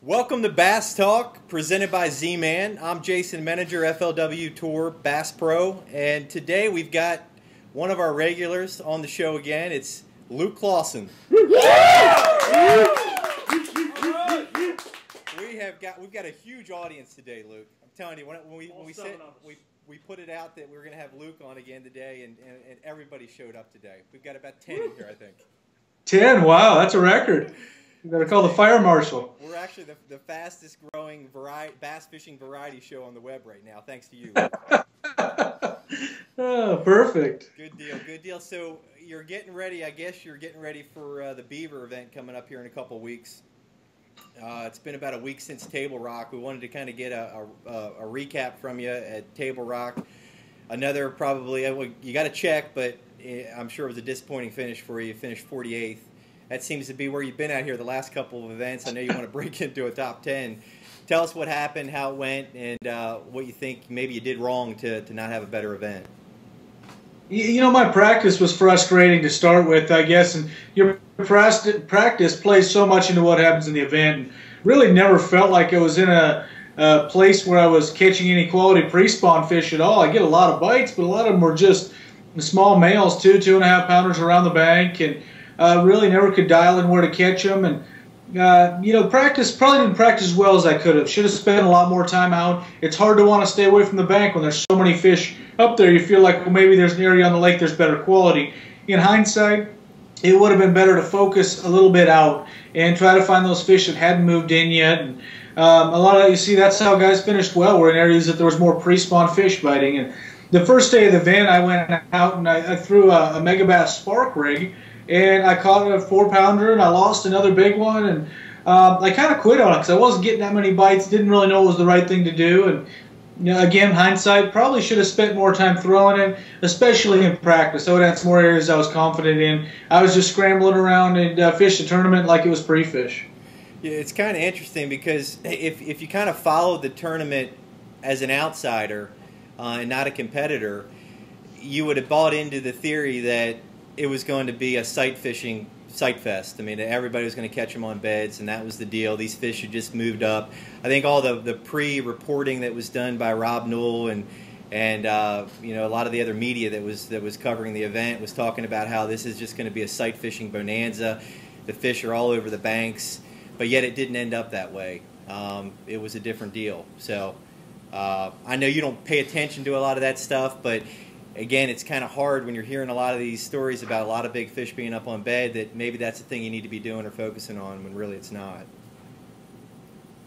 Welcome to Bass Talk, presented by Z-Man. I'm Jason Manager, FLW Tour Bass Pro, and today we've got one of our regulars on the show again. It's Luke Clausen. We've got a huge audience today, Luke. I'm telling you, when we put it out that we were going to have Luke on again today, and everybody showed up today. We've got about 10 in here, I think. 10? Wow, that's a record. You better call the fire marshal. We're actually the fastest growing bass fishing variety show on the web right now, thanks to you. Oh, perfect. Good deal, good deal. So you're getting ready, I guess you're getting ready for the Beaver event coming up here in a couple weeks. It's been about a week since Table Rock. We wanted to kind of get a recap from you at Table Rock. Another probably, you got to check, but I'm sure it was a disappointing finish for you. You finished 48th. That seems to be where you've been out here the last couple of events. I know you want to break into a top 10. Tell us what happened, how it went, and what you think maybe you did wrong to not have a better event. You know, my practice was frustrating to start with, I guess, and your practice plays so much into what happens in the event. Really never felt like I was in a place where I was catching any quality pre-spawn fish at all. I get a lot of bites, but a lot of them were just small males, 2.5 pounders around the bank, and really never could dial in where to catch them. And you know, probably didn't practice as well as I could have. Should have spent a lot more time out. It's hard to want to stay away from the bank when there's so many fish up there. You feel like, well, maybe there's an area on the lake there's better quality. In hindsight, it would have been better to focus a little bit out and try to find those fish that hadn't moved in yet. And a lot of, you see, that's how guys finished well, were in areas that there was more pre-spawn fish biting. And the first day of the event, I went out and I threw a Megabass spark rig, and I caught a 4-pounder, and I lost another big one, and I kind of quit on it because I wasn't getting that many bites, didn't really know it was the right thing to do. And you know, again, hindsight, probably should have spent more time throwing it, especially in practice. I would have had some more areas I was confident in. I was just scrambling around and fished the tournament like it was pre-fish. Yeah, it's kind of interesting because if you kind of followed the tournament as an outsider and not a competitor, you would have bought into the theory that it was going to be a sight fest. I mean, everybody was going to catch them on beds, and that was the deal. These fish had just moved up. I think all the pre-reporting that was done by Rob Newell and you know, a lot of the other media that was covering the event was talking about how this is just going to be a sight fishing bonanza. The fish are all over the banks, but yet it didn't end up that way. It was a different deal. So I know you don't pay attention to a lot of that stuff, but again, it's kind of hard when you're hearing a lot of these stories about a lot of big fish being up on bed that maybe that's the thing you need to be doing or focusing on when really it's not.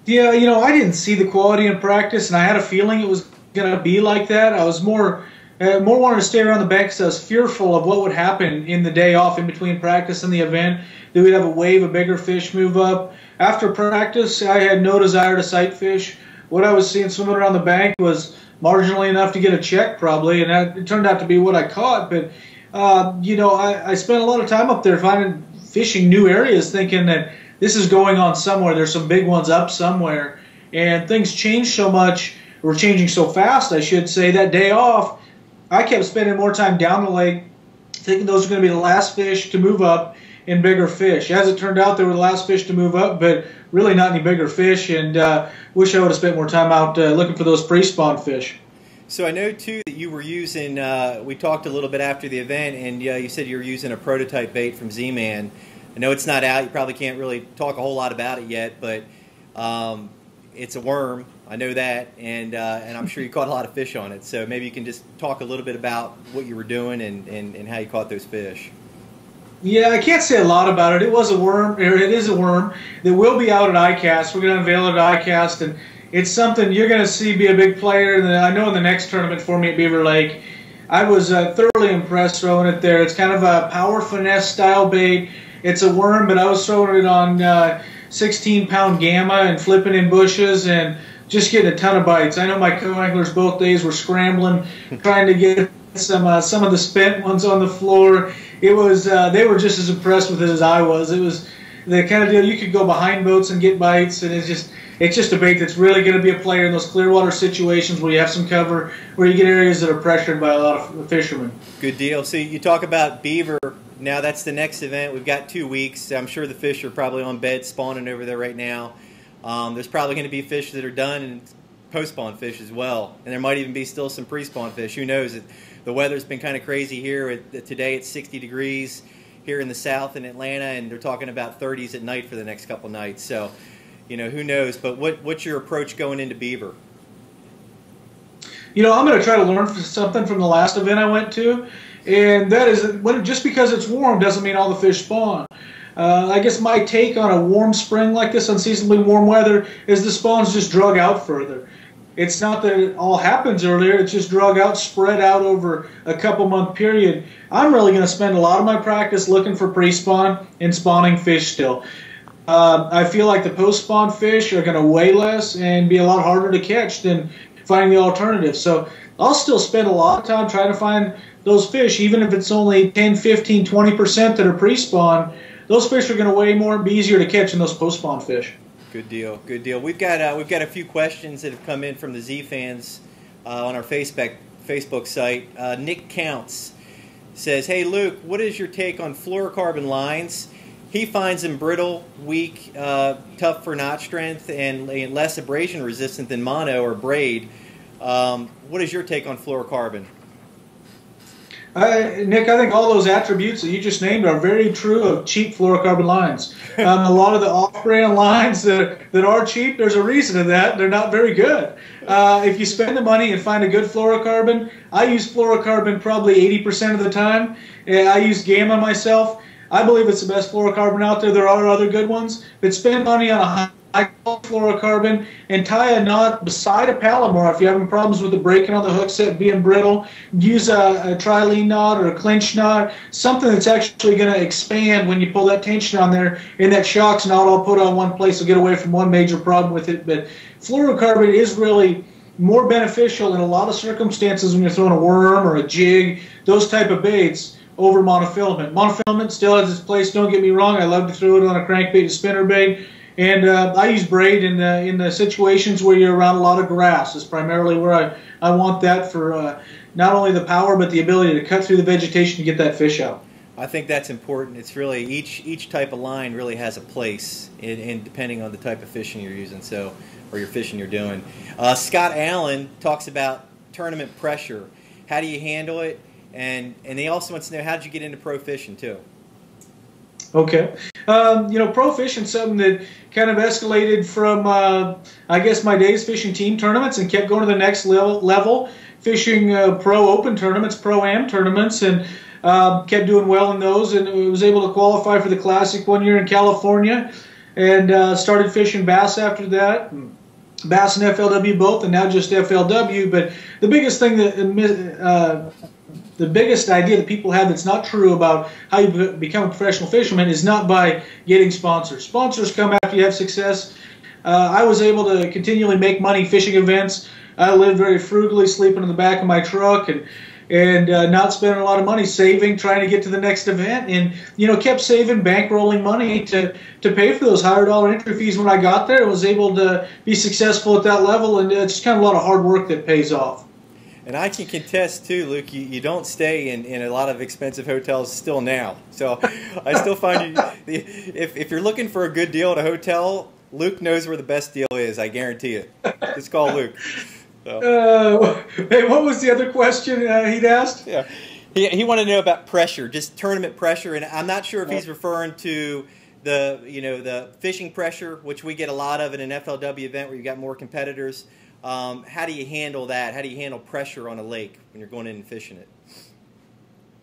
Yeah, you know, I didn't see the quality in practice, and I had a feeling it was going to be like that. I was more wanted to stay around the bank because I was fearful of what would happen in the day off in between practice and the event. That we'd have a wave of bigger fish move up. After practice, I had no desire to sight fish. What I was seeing swimming around the bank was marginally enough to get a check probably, and it turned out to be what I caught. But you know, I spent a lot of time up there fishing new areas, thinking that this is going on somewhere. There's some big ones up somewhere, and things changed so much, or changing so fast, I should say. That day off, I kept spending more time down the lake, thinking those were going to be the last fish to move up and bigger fish. As it turned out, they were the last fish to move up, but really not any bigger fish, and wish I would have spent more time out looking for those pre-spawn fish. So I know, too, that you were using, we talked a little bit after the event, and you said you were using a prototype bait from Z-Man. I know it's not out. You probably can't really talk a whole lot about it yet, but it's a worm. I know that, and I'm sure you caught a lot of fish on it. So maybe you can just talk a little bit about what you were doing and how you caught those fish. Yeah, I can't say a lot about it. It was a worm, or it is a worm that will be out at ICAST. We're going to unveil it at ICAST, and it's something you're going to see be a big player. And I know in the next tournament for me at Beaver Lake, I was thoroughly impressed throwing it there. It's kind of a power finesse style bait. It's a worm, but I was throwing it on 16-pound gamma and flipping in bushes and just getting a ton of bites. I know my co-anglers both days were scrambling, trying to get some of the spent ones on the floor. It was they were just as impressed with it as I was. It was the kind of deal you could go behind boats and get bites, and it's just a bait that's really going to be a player in those clear water situations where you have some cover, where you get areas that are pressured by a lot of fishermen. Good deal. So you talk about Beaver. Now that's the next event. We've got 2 weeks. I'm sure the fish are probably on bed spawning over there right now. There's probably going to be fish that are done and post-spawn fish as well, and there might even be still some pre-spawn fish. Who knows? The weather's been kind of crazy here. Today it's 60 degrees here in the south in Atlanta, and they're talking about 30s at night for the next couple nights. So, you know, who knows? But what's your approach going into Beaver? You know, I'm going to try to learn something from the last event I went to, and that is just because it's warm doesn't mean all the fish spawn. I guess my take on a warm spring like this, unseasonably warm weather, is the spawns just drug out further. It's not that it all happens earlier, it's just drug out, spread out over a couple-month period. I'm really going to spend a lot of my practice looking for pre-spawn and spawning fish still. I feel like the post-spawn fish are going to weigh less and be a lot harder to catch than finding the alternative. So I'll still spend a lot of time trying to find those fish, even if it's only 10, 15, 20% that are pre-spawn. Those fish are going to weigh more and be easier to catch than those post-spawn fish. Good deal, good deal. We've got a few questions that have come in from the Z-FanZ on our Facebook site. Nick Counts says, "Hey Luke, what is your take on fluorocarbon lines? He finds them brittle, weak, tough for knot strength, and less abrasion resistant than mono or braid. What is your take on fluorocarbon?" Nick, I think all those attributes that you just named are very true of cheap fluorocarbon lines. A lot of the off-brand lines that are cheap, there's a reason to that. They're not very good. If you spend the money and find a good fluorocarbon, I use fluorocarbon probably 80% of the time. I use Gamma myself. I believe it's the best fluorocarbon out there. There are other good ones, but spend money on a high fluorocarbon and tie a knot beside a Palomar if you're having problems with the breaking on the hook set being brittle. Use a trilene knot or a clinch knot, something that's actually going to expand when you pull that tension on there, and that shock's not all put on one place to get away from one major problem with it. But fluorocarbon is really more beneficial in a lot of circumstances when you're throwing a worm or a jig, those type of baits, over monofilament. Monofilament still has its place, don't get me wrong. I love to throw it on a crankbait and spinnerbait. And I use braid in the situations where you're around a lot of grass. Is primarily where I want that for not only the power but the ability to cut through the vegetation to get that fish out. I think that's important. It's really each type of line really has a place, in depending on the type of fishing you're using, or your fishing you're doing. Scott Allen talks about tournament pressure. How do you handle it? And he also wants to know, how did you get into pro fishing too? Okay. You know, pro fishing is something that kind of escalated from, I guess, my days fishing team tournaments and kept going to the next level fishing pro open tournaments, pro-am tournaments, and kept doing well in those, and was able to qualify for the Classic one year in California, and started fishing bass after that. Bass and FLW both, and now just FLW. But the biggest thing that the biggest idea that people have that's not true about how you become a professional fisherman is not by getting sponsors. Sponsors come after you have success. I was able to continually make money fishing events. I lived very frugally, sleeping in the back of my truck and not spending a lot of money, saving, trying to get to the next event, and kept saving, bankrolling money to pay for those higher dollar entry fees when I got there. I was able to be successful at that level, and it's kind of a lot of hard work that pays off. And I can contest too, Luke, you don't stay in a lot of expensive hotels still now. So I still find if you're looking for a good deal at a hotel, Luke knows where the best deal is. I guarantee it. Just call Luke. So. Hey, what was the other question he'd asked? Yeah, he wanted to know about pressure, just tournament pressure, and I'm not sure if he's referring to the fishing pressure, which we get a lot of in an FLW event where you got more competitors. How do you handle that? How do you handle pressure on a lake when you're going in and fishing it?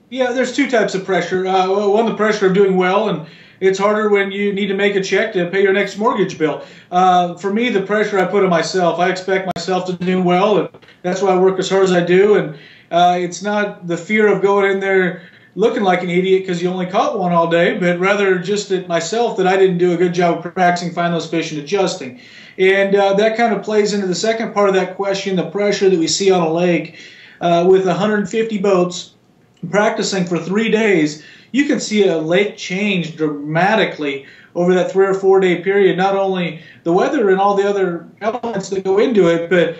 Yeah, there's two types of pressure. One, the pressure of doing well, and it's harder when you need to make a check to pay your next mortgage bill. For me, the pressure I put on myself, I expect myself to do well, and that's why I work as hard as I do. And it's not the fear of going in there looking like an idiot because you only caught one all day, but rather just at myself that I didn't do a good job of practicing finding those fish and adjusting. And that kind of plays into the second part of that question, the pressure that we see on a lake. With 150 boats practicing for 3 days, you can see a lake change dramatically over that 3 or 4 day period. Not only the weather and all the other elements that go into it, but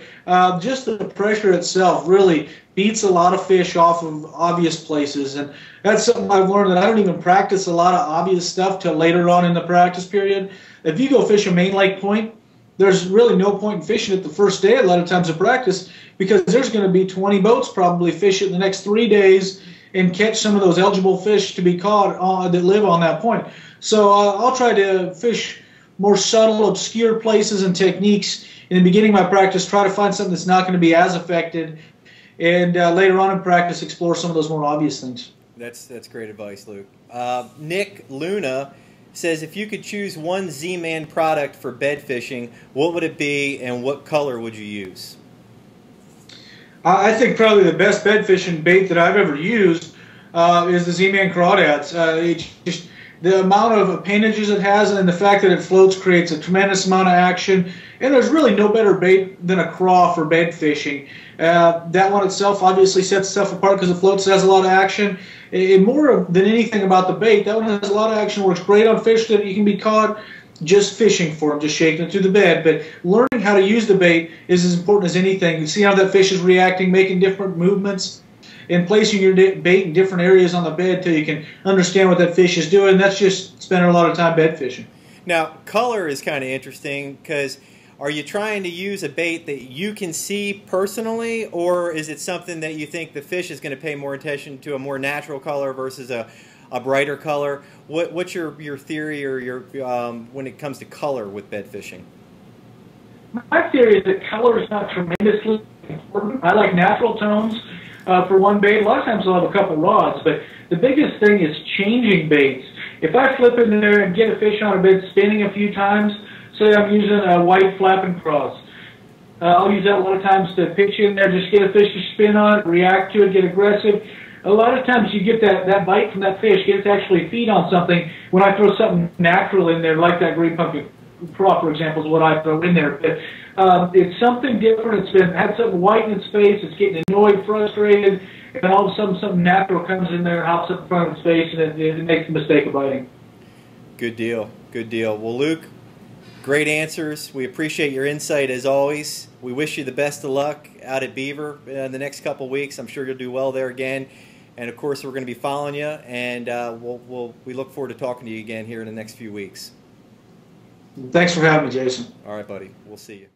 just the pressure itself really beats a lot of fish off of obvious places. And that's something I've learned, that I don't even practice a lot of obvious stuff till later on in the practice period. If you go fish a main lake point, there's really no point in fishing it the first day a lot of times of practice, because there's going to be 20 boats probably fish it the next 3 days and catch some of those eligible fish to be caught that live on that point. So I'll try to fish more subtle, obscure places and techniques in the beginning of my practice, try to find something that's not going to be as affected, and later on in practice explore some of those more obvious things. That's great advice, Luke. Nick Luna says, if you could choose one Z-Man product for bed fishing, what would it be and what color would you use? I think probably the best bed fishing bait that I've ever used is the Z-Man crawdads. The amount of appendages it has and the fact that it floats creates a tremendous amount of action. And there's really no better bait than a craw for bed fishing. That one itself obviously sets itself apart because it floats, it has a lot of action. More than anything about the bait, that one has a lot of action, works great on fish that you can be caught just fishing for them, just shaking it through the bed. But learning how to use the bait is as important as anything. See how that fish is reacting, making different movements, and placing your bait in different areas on the bed till you can understand what that fish is doing. That's just spending a lot of time bed fishing. Now, color is kind of interesting because are you trying to use a bait that you can see personally, or is it something that you think the fish is going to pay more attention to, a more natural color versus a brighter color? What's your theory or your when it comes to color with bed fishing? My theory is that color is not tremendously important. I like natural tones for one bait. A lot of times I'll have a couple rods, but the biggest thing is changing baits. If I flip in there and get a fish on a bed spinning a few times, say I'm using a white flapping cross, I'll use that a lot of times to pitch in there, just get a fish to spin on it, react to it, get aggressive. A lot of times you get that bite from that fish, get it to actually feed on something. When I throw something natural in there, like that green pumpkin craw, for example, is what I throw in there. But it's something different. It's had something white in its face. It's getting annoyed, frustrated, and all of a sudden something natural comes in there, hops up in front of its face, and it makes the mistake of biting. Good deal. Good deal. Well, Luke, great answers. We appreciate your insight as always. We wish you the best of luck out at Beaver in the next couple weeks. I'm sure you'll do well there again. And of course, we're going to be following you, and we look forward to talking to you again here in the next few weeks. Thanks for having me, Jason. All right, buddy. We'll see you.